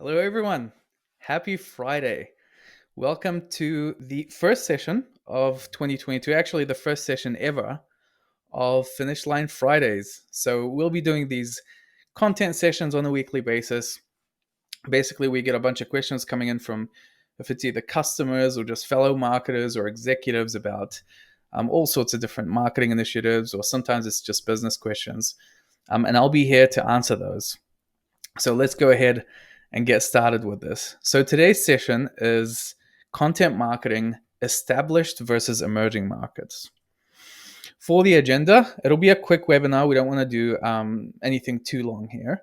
Hello, everyone. Happy Friday. Welcome to the first session of 2022, actually, the first session ever of Finish Line Fridays. So, we'll be doing these content sessions on a weekly basis. Basically, we get a bunch of questions coming in from if it's either customers or just fellow marketers or executives about all sorts of different marketing initiatives, or sometimes it's just business questions. And I'll be here to answer those. So let's go ahead and get started with this. So today's session is content marketing established versus emerging markets. For the agenda, it'll be a quick webinar. We don't want to do anything too long here.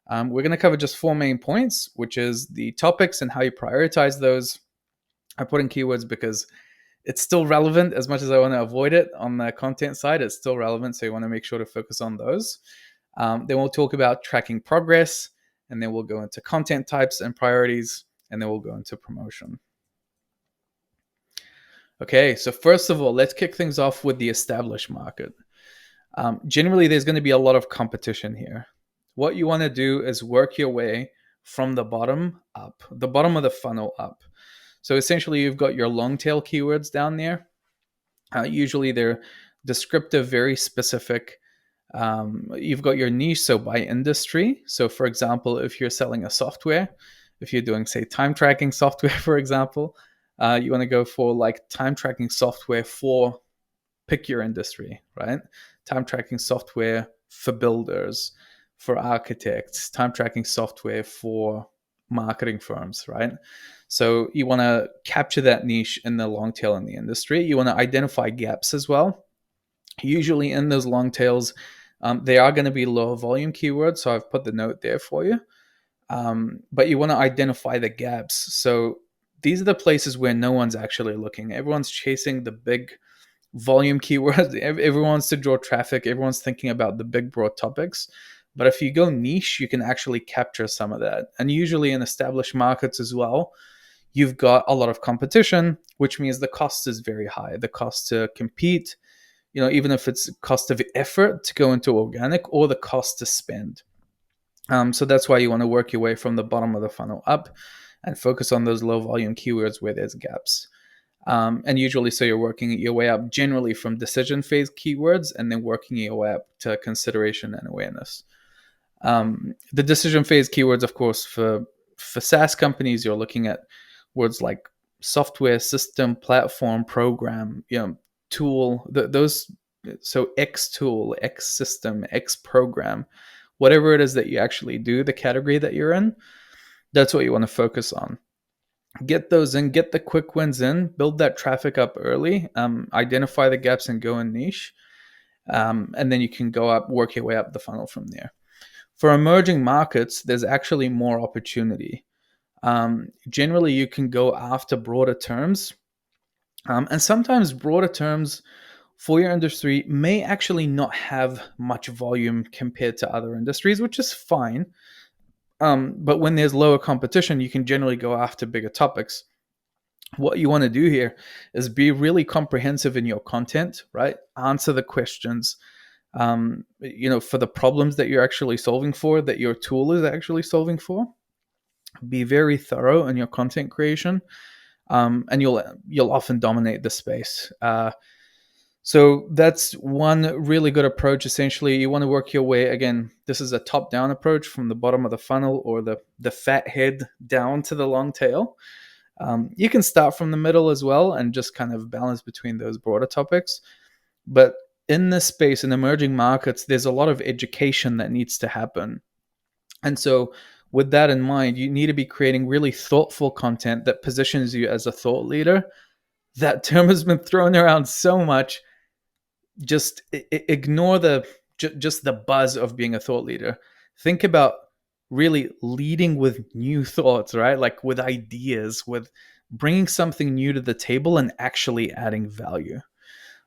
We're going to cover just 4 main points, which is the topics and how you prioritize those. I put in keywords because it's still relevant. As much as I want to avoid it on the content side, it's still relevant. So you want to make sure to focus on those. Then we'll talk about tracking progress, and then we'll go into content types and priorities, and then we'll go into promotion. Okay, so first of all, let's kick things off with the established market. Generally, there's going to be a lot of competition here. What you want to do is work your way from the bottom up, the bottom of the funnel up. So essentially, you've got your long tail keywords down there. Usually, they're descriptive, very specific. You've got your niche, so by industry. So, for example, if you're selling a software, if you're doing, say, time tracking software, for example, you want to go for like time tracking software for pick your industry, right? Time tracking software for builders, for architects, time tracking software for marketing firms, right? So you want to capture that niche in the long tail in the industry. You want to identify gaps as well. Usually in those long tails, they are going to be low volume keywords. So I've put the note there for you. But you want to identify the gaps. So these are the places where no one's actually looking. Everyone's chasing the big volume keywords. Everyone wants to draw traffic. Everyone's thinking about the big, broad topics. But if you go niche, you can actually capture some of that. And usually in established markets as well, you've got a lot of competition, which means the cost is very high. The cost to compete, even if it's cost of effort to go into organic or the cost to spend. So that's why you want to work your way from the bottom of the funnel up and focus on those low volume keywords where there's gaps. And usually, so you're working your way up generally from decision phase keywords and then working your way up to consideration and awareness. The decision phase keywords, of course, for SaaS companies, you're looking at words like software, system, platform, program, tool, those. So X tool, X system, X program, whatever it is that you actually do, the category that you're in, that's what you want to focus on. Get those in, get the quick wins in, build that traffic up early, identify the gaps and go in niche. And then you can go up, work your way up the funnel from there. For emerging markets, there's actually more opportunity. Generally, you can go after broader terms. And sometimes broader terms for your industry may actually not have much volume compared to other industries, which is fine. But when there's lower competition, you can generally go after bigger topics. What you want to do here is be really comprehensive in your content, right? Answer the questions, for the problems that you're actually solving for, that your tool is actually solving for. Be very thorough in your content creation, and you'll often dominate the space. So that's one really good approach. Essentially, you want to work your way. Again, this is a top-down approach from the bottom of the funnel or the fat head down to the long tail. You can start from the middle as well and just kind of balance between those broader topics. But in this space, in emerging markets, there's a lot of education that needs to happen. And so with that in mind, you need to be creating really thoughtful content that positions you as a thought leader. That term has been thrown around so much. Just ignore just the buzz of being a thought leader. Think about really leading with new thoughts, right? Like with ideas, with bringing something new to the table and actually adding value,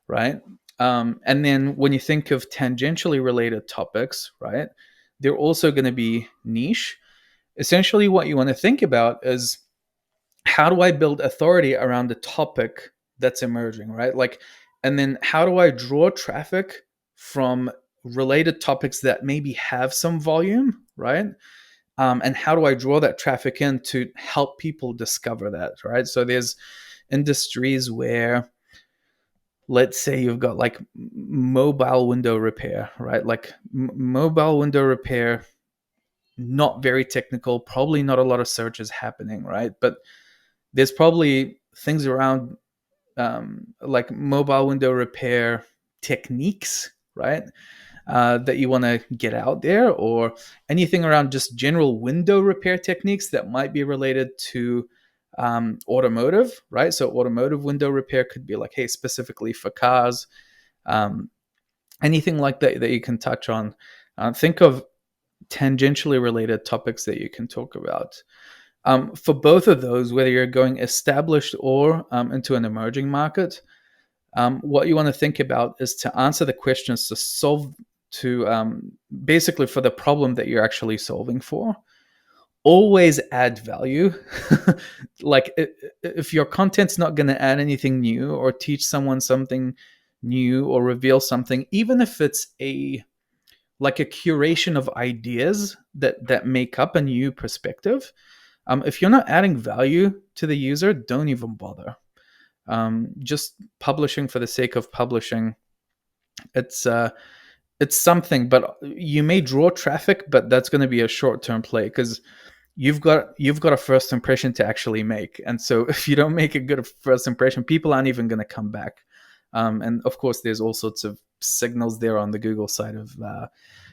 right? And then when you think of tangentially related topics, right, they're also going to be niche. Essentially, what you want to think about is, how do I build authority around the topic that's emerging, right? And then how do I draw traffic from related topics that maybe have some volume, right? And how do I draw that traffic in to help people discover that, right? So there's industries where, let's say you've got like mobile window repair, right? Like mobile window repair, not very technical, probably not a lot of searches happening, right? But there's probably things around like mobile window repair techniques, right? That you want to get out there, or anything around just general window repair techniques that might be related to automotive, right? So automotive window repair could be like, hey, specifically for cars, um, anything like that that you can touch on. Think of tangentially related topics that you can talk about. For both of those, whether you're going established or into an emerging market, what you want to think about is to answer the questions to solve, to basically for the problem that you're actually solving for. Always add value. Like if your content's not going to add anything new or teach someone something new or reveal something, even if it's a like a curation of ideas that make up a new perspective, if you're not adding value to the user, don't even bother. Just publishing for the sake of publishing, it's something, but you may draw traffic, but that's going to be a short-term play because you've got a first impression to actually make, and so if you don't make a good first impression, people aren't even going to come back. And of course, there's all sorts of signals there on the Google side of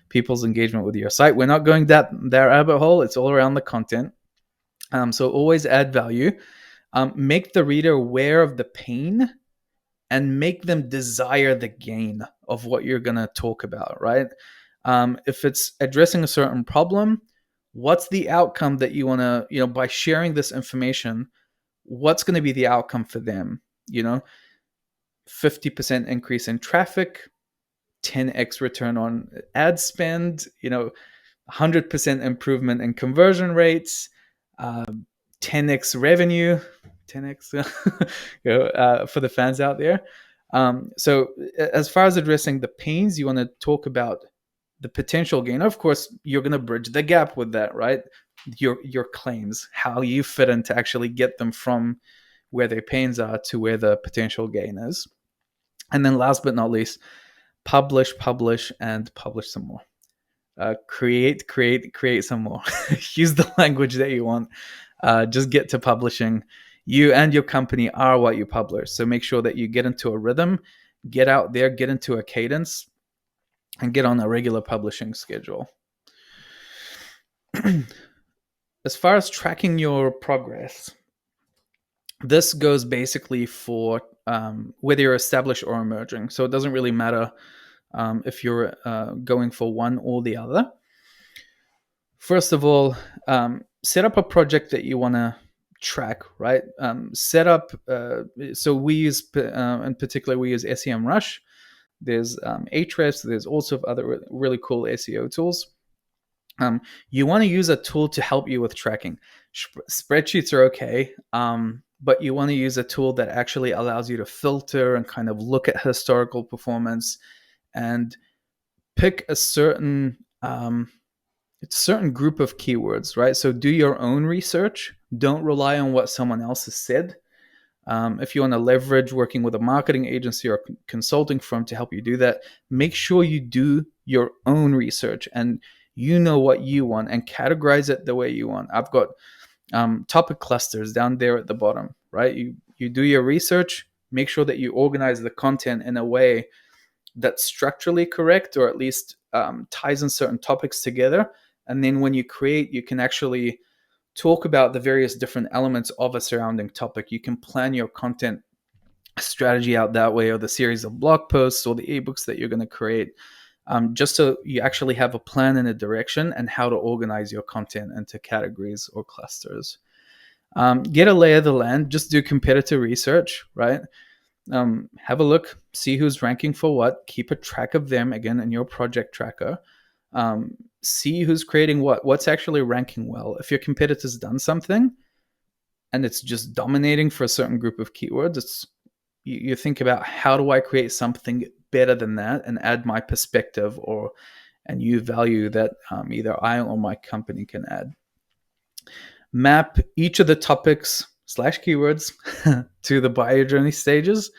people's engagement with your site. We're not going that rabbit hole. It's all around the content. So always add value. Make the reader aware of the pain and make them desire the gain of what you're going to talk about, right? If it's addressing a certain problem, what's the outcome that you want to, by sharing this information, what's going to be the outcome for them? 50% increase in traffic, 10x return on ad spend, 100% improvement in conversion rates, 10x revenue, 10x for the fans out there. So as far as addressing the pains, you want to talk about the potential gain. Of course, you're going to bridge the gap with that, right? Your claims, how you fit in to actually get them from where their pains are to where the potential gain is. And then last but not least, publish, and publish some more. Create some more. Use the language that you want. Just get to publishing. You and your company are what you publish. So make sure that you get into a rhythm, get out there, get into a cadence, and get on a regular publishing schedule. As far as tracking your progress, this goes basically for whether you're established or emerging. So it doesn't really matter if you're going for one or the other. First of all, set up a project that you want to track, right? Set up, so we use, in particular, we use SEMrush. There's Ahrefs, there's also other really cool SEO tools. You want to use a tool to help you with tracking. Spreadsheets are okay, but you want to use a tool that actually allows you to filter and kind of look at historical performance and pick a certain group of keywords, right? So do your own research. Don't rely on what someone else has said. If you want to leverage working with a marketing agency or consulting firm to help you do that, make sure you do your own research and you know what you want and categorize it the way you want. I've got topic clusters down there at the bottom, right? You do your research, make sure that you organize the content in a way that's structurally correct, or at least ties in certain topics together. And then when you create, you can actually talk about the various different elements of a surrounding topic. You can plan your content strategy out that way, or the series of blog posts or the ebooks that you're going to create, just so you actually have a plan and a direction and how to organize your content into categories or clusters. Get a lay of the land. Just do competitor research, right? Have a look, see who's ranking for what, keep a track of them, again, in your project tracker. See who's creating what's actually ranking well. If your competitor's done something and it's just dominating for a certain group of keywords, you think about, how do I create something better than that and add my perspective or and you value that either I or my company can add. Map each of the topics slash keywords to the buyer journey stages.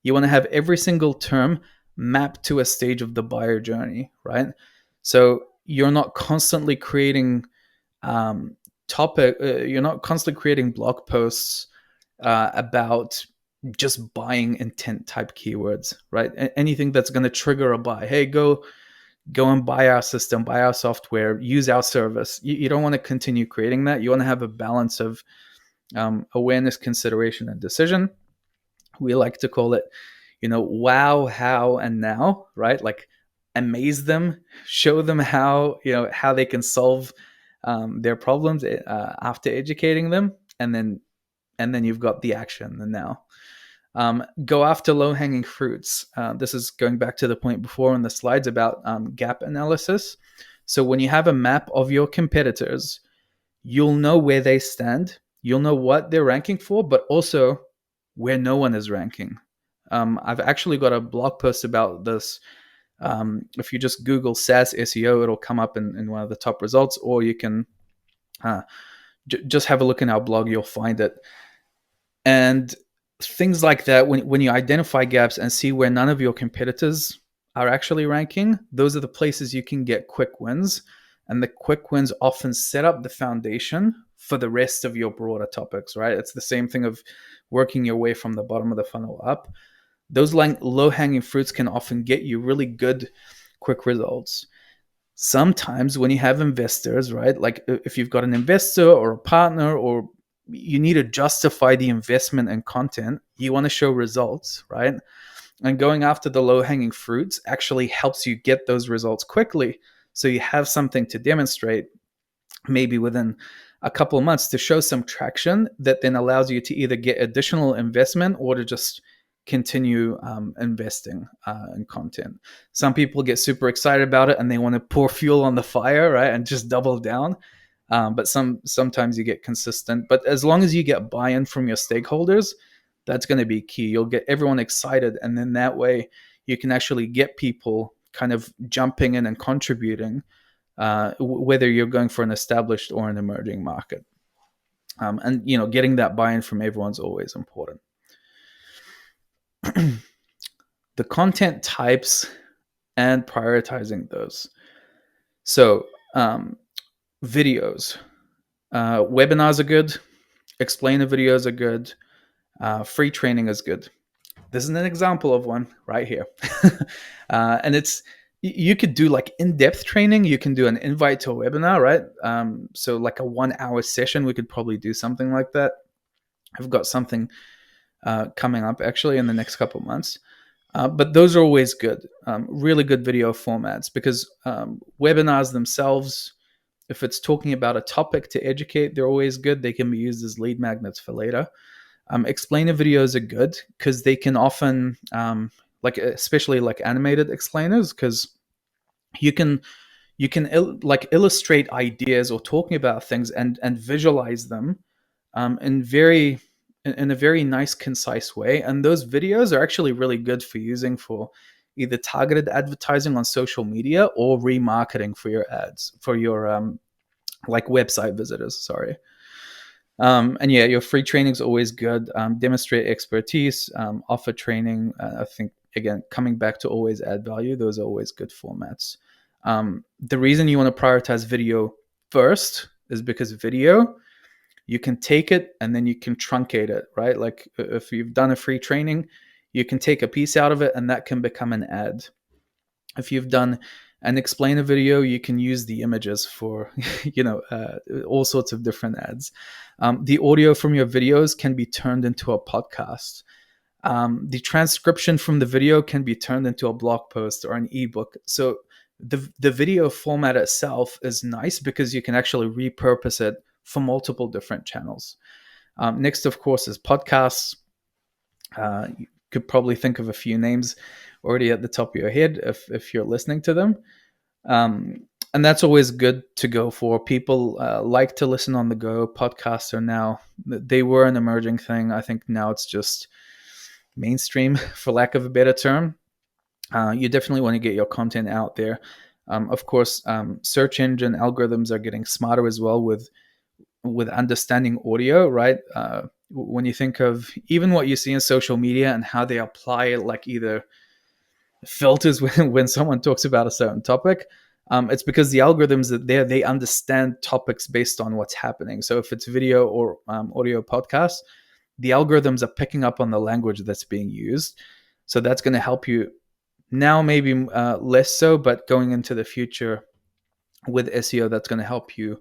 You want to have every single term mapped to a stage of the buyer journey, right? So you're not constantly creating you're not constantly creating blog posts about just buying intent type keywords, right? Anything that's going to trigger a buy. Hey, go and buy our system, buy our software, use our service. You don't want to continue creating that. You want to have a balance of awareness, consideration, and decision. We like to call it, wow, how, and now, right? Like amaze them, show them how they can solve their problems after educating them, and then you've got the action, the now. Go after low-hanging fruits. This is going back to the point before in the slides about gap analysis. So when you have a map of your competitors, you'll know where they stand. You'll know what they're ranking for, but also where no one is ranking. I've actually got a blog post about this. If you just Google SaaS SEO, it'll come up in one of the top results, or you can just have a look in our blog. You'll find it. And things like that, when you identify gaps and see where none of your competitors are actually ranking, those are the places you can get quick wins. And the quick wins often set up the foundation for the rest of your broader topics, right? It's the same thing of working your way from the bottom of the funnel up. Those low-hanging fruits can often get you really good quick results. Sometimes when you have investors, right, like if you've got an investor or a partner, or you need to justify the investment and content, you want to show results, right? And going after the low-hanging fruits actually helps you get those results quickly. So you have something to demonstrate, maybe within a couple of months, to show some traction that then allows you to either get additional investment or to just continue investing in content. Some people get super excited about it and they want to pour fuel on the fire, right, and just double down. But sometimes you get consistent. But as long as you get buy-in from your stakeholders, that's going to be key. You'll get everyone excited, and then that way you can actually get people kind of jumping in and contributing, whether you're going for an established or an emerging market. And getting that buy-in from everyone's always important. The content types and prioritizing those. So videos, webinars are good, explainer videos are good, free training is good. This is an example of one right here. And you could do like in-depth training. You can do an invite to a webinar, right? So like a 1-hour session, we could probably do something like that. I've got something coming up actually in the next couple of months. But those are always good, really good video formats, because webinars themselves, if it's talking about a topic to educate, they're always good. They can be used as lead magnets for later. Explainer videos are good because they can often, especially like animated explainers, because you can illustrate ideas or talking about things and visualize them in a very nice, concise way. And those videos are actually really good for using for either targeted advertising on social media or remarketing for your ads, for your website visitors. Sorry. And yeah, your free training is always good. Demonstrate expertise, offer training. I think, again, coming back to always add value, those are always good formats. The reason you want to prioritize video first is because video, you can take it and then you can truncate it, right? Like if you've done a free training, you can take a piece out of it and that can become an ad. If you've done an explainer video, you can use the images for, all sorts of different ads. The audio from your videos can be turned into a podcast. The transcription from the video can be turned into a blog post or an ebook. So the video format itself is nice because you can actually repurpose it for multiple different channels. Next, of course, is podcasts. You could probably think of a few names already at the top of your head if you're listening to them. And that's always good to go for. People like to listen on the go. Podcasts are now, they were an emerging thing. I think now it's just mainstream, for lack of a better term. You definitely want to get your content out there. Of course, search engine algorithms are getting smarter as well with understanding audio, right? When you think of even what you see in social media and how they apply it, like either filters when someone talks about a certain topic, it's because the algorithms that they understand topics based on what's happening. So if it's video or audio podcasts, the algorithms are picking up on the language that's being used. So that's going to help you now, maybe less so, but going into the future with SEO, that's going to help you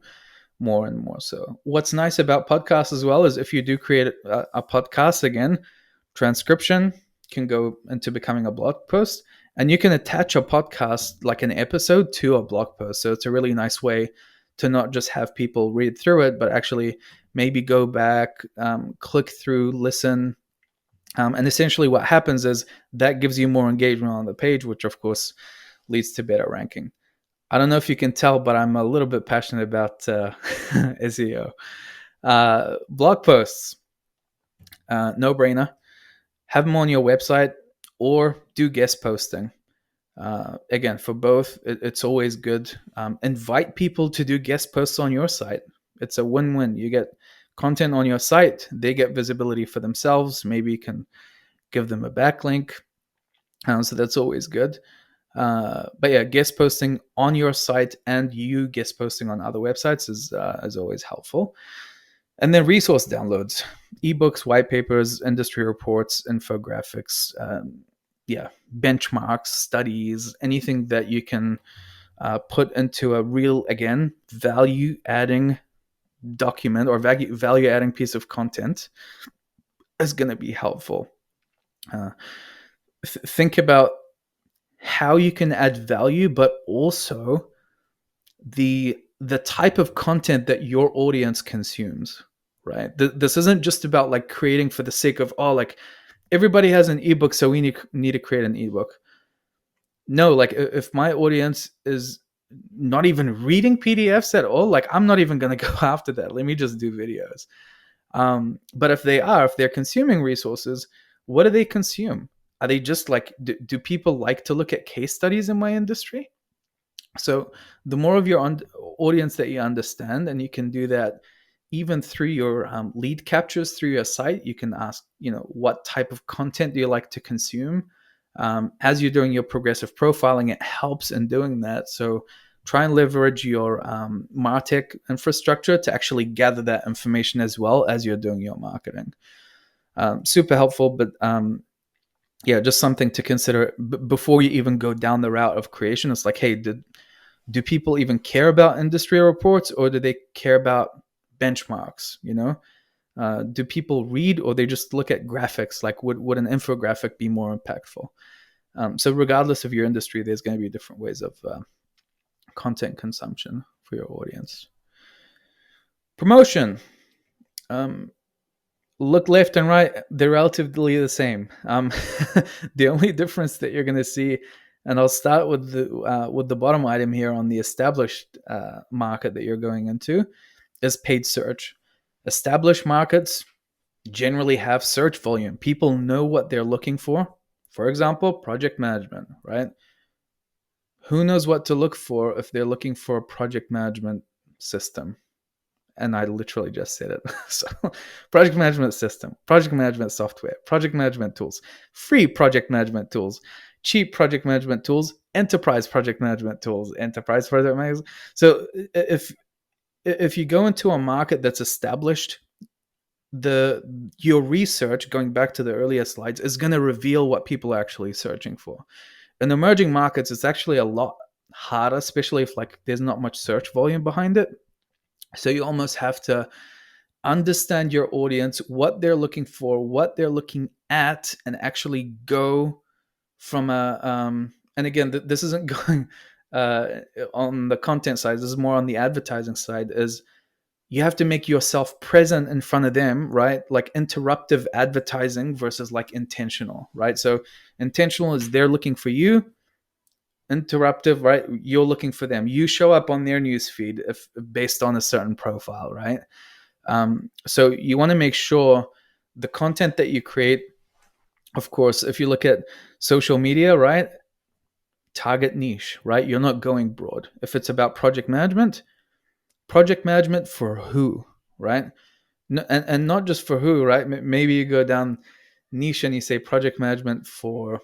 more and more so. What's nice about podcasts as well is if you do create a podcast, again, transcription can go into becoming a blog post, and you can attach a podcast like an episode to a blog post. So it's a really nice way to not just have people read through it, but actually maybe go back, click through, listen. And essentially what happens is that gives you more engagement on the page, which of course leads to better ranking. I don't know if you can tell, but I'm a little bit passionate about SEO. Blog posts, no brainer. Have them on your website or do guest posting. Again, for both, it's always good. Invite people to do guest posts on your site. It's a win-win. You get content on your site, they get visibility for themselves. Maybe you can give them a backlink. So that's always good. But yeah, guest posting on your site and you guest posting on other websites is always helpful. And then resource downloads, ebooks, white papers, industry reports, infographics, benchmarks, studies, anything that you can put into a real, again, value-adding document or value-adding piece of content is going to be helpful. Think about how you can add value, but also the type of content that your audience consumes, right? This isn't just about like creating for the sake of, like everybody has an ebook, so we need to create an ebook. No, like if my audience is not even reading PDFs at all, like I'm not even going to go after that. Let me just do videos. But if they're consuming resources, what do they consume? Are they just like, do people like to look at case studies in my industry? So the more of your audience that you understand, and you can do that even through your lead captures through your site, you can ask, what type of content do you like to consume? As you're doing your progressive profiling, it helps in doing that. So try and leverage your MarTech infrastructure to actually gather that information as well as you're doing your marketing. Super helpful, but just something to consider before you even go down the route of creation. It's like, hey, do people even care about industry reports, or do they care about benchmarks? Do people read, or they just look at graphics? Like, would an infographic be more impactful? So regardless of your industry, there's going to be different ways of content consumption for your audience. Promotion. Look left and right, they're relatively the same. The only difference that you're going to see, and I'll start with the bottom item here on the established market that you're going into, is paid search. Established markets generally have search volume. People know what they're looking for. For example, project management, right? Who knows what to look for if they're looking for a project management system? And I literally just said it. So project management system, project management software, project management tools, free project management tools, cheap project management tools, enterprise project management tools, enterprise project management. So if you go into a market that's established, your research, going back to the earlier slides, is going to reveal what people are actually searching for. In emerging markets, it's actually a lot harder, especially if like there's not much search volume behind it. So you almost have to understand your audience, what they're looking for, what they're looking at, and actually go from and again, this isn't going on the content side. This is more on the advertising side. Is you have to make yourself present in front of them, right? Like interruptive advertising versus like intentional, right? So intentional is they're looking for you. Interruptive, right? You're looking for them. You show up on their newsfeed if based on a certain profile, right? So you want to make sure the content that you create, of course, if you look at social media, right? target niche, right? You're not going broad. If it's about project management for who, right? And not just for who, right? Maybe you go down niche and you say project management for,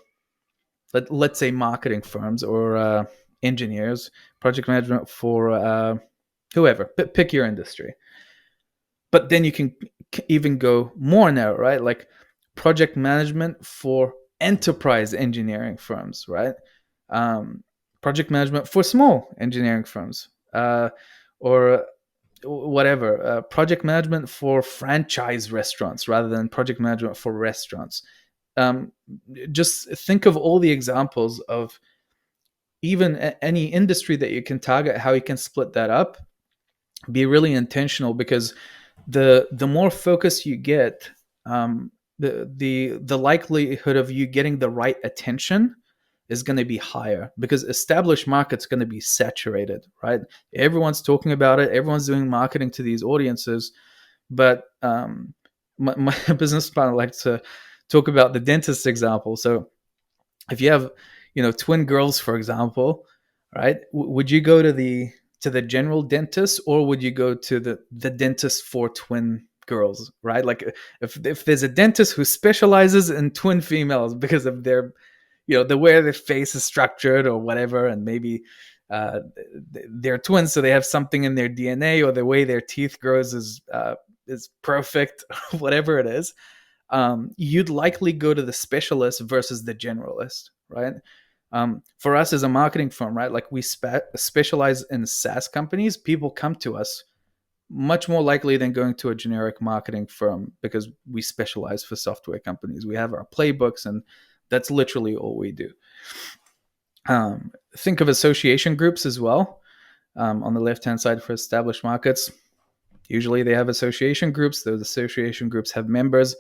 let's say, marketing firms or engineers, project management for whoever. Pick your industry. But then you can even go more narrow, right? Like project management for enterprise engineering firms, right? Um, project management for small engineering firms, or whatever. Project management for franchise restaurants rather than project management for restaurants. Um, just think of all the examples of even any industry that you can target, how you can split that up. Be really intentional, because the more focus you get, the likelihood of you getting the right attention is going to be higher, because established market's going to be saturated, right? Everyone's talking about it, everyone's doing marketing to these audiences. But my business partner likes to talk about the dentist example. So if you have, twin girls, for example, right? Would you go to the general dentist, or would you go to the dentist for twin girls, right? Like if there's a dentist who specializes in twin females because of their, the way their face is structured or whatever, and maybe uh, they're twins, so they have something in their DNA, or the way their teeth grows is perfect, whatever it is. You'd likely go to the specialist versus the generalist, right? For us as a marketing firm, right, like we specialize in SaaS companies. People come to us much more likely than going to a generic marketing firm, because we specialize for software companies. We have our playbooks, and that's literally all we do. Think of association groups as well. On the left-hand side for established markets, usually they have association groups. Those association groups have members.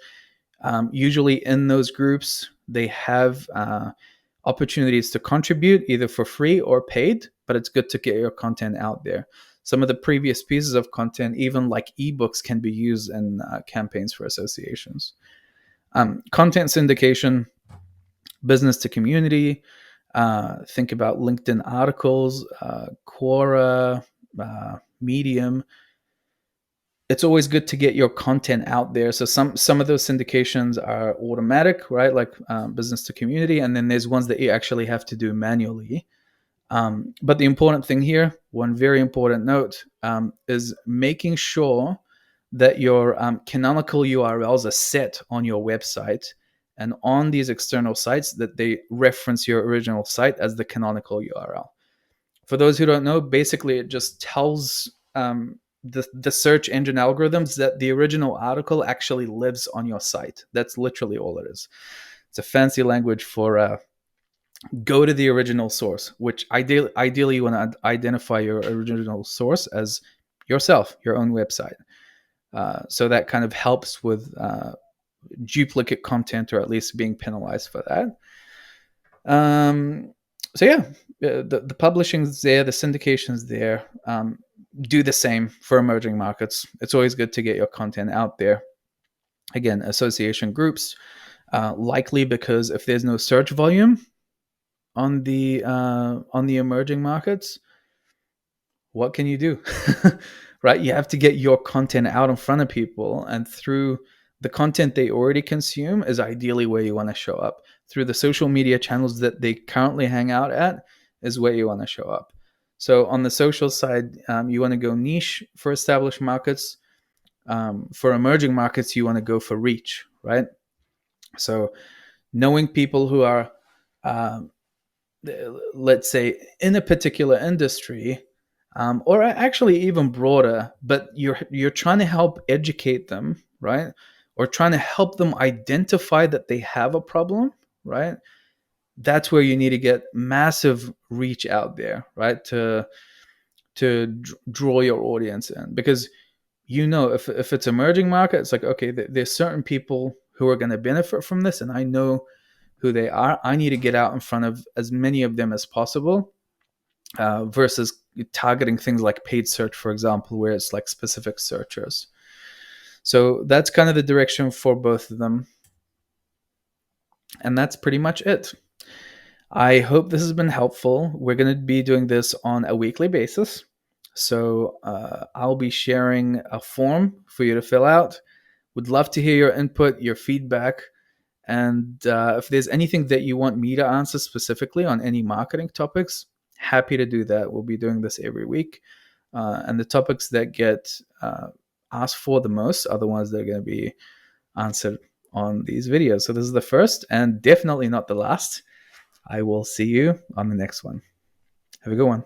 Usually in those groups, they have opportunities to contribute either for free or paid, but it's good to get your content out there. Some of the previous pieces of content, even like ebooks, can be used in campaigns for associations. Content syndication, business to community. Think about LinkedIn articles, Quora, Medium. It's always good to get your content out there. So some of those syndications are automatic, right? Like business to community, and then there's ones that you actually have to do manually. But the important thing here, one very important note, is making sure that your canonical URLs are set on your website and on these external sites, that they reference your original site as the canonical URL. For those who don't know, basically it just tells the search engine algorithms that the original article actually lives on your site. That's literally all it is. It's a fancy language for go to the original source, which ideally you want to identify your original source as yourself, your own website. So that kind of helps with duplicate content, or at least being penalized for that. So yeah, the publishing's there, the syndication's there. Do the same for emerging markets. It's always good to get your content out there. Again, association groups, likely because if there's no search volume on the emerging markets, what can you do? Right? You have to get your content out in front of people, and through the content they already consume is ideally where you want to show up. Through the social media channels that they currently hang out at is where you want to show up. So on the social side, you want to go niche for established markets. For emerging markets, you want to go for reach, right? So knowing people who are, let's say, in a particular industry, or actually even broader, but you're trying to help educate them, right? Or trying to help them identify that they have a problem, right? That's where you need to get massive reach out there, right? To draw your audience in, because if it's emerging market, it's like, okay, there's certain people who are going to benefit from this, and I know who they are. I need to get out in front of as many of them as possible, versus targeting things like paid search, for example, where it's like specific searchers. So that's kind of the direction for both of them, and that's pretty much it. I hope this has been helpful. We're going to be doing this on a weekly basis. So I'll be sharing a form for you to fill out. Would love to hear your input, your feedback. And if there's anything that you want me to answer specifically on any marketing topics, happy to do that. We'll be doing this every week. And the topics that get asked for the most are the ones that are going to be answered on these videos. So this is the first and definitely not the last. I will see you on the next one. Have a good one.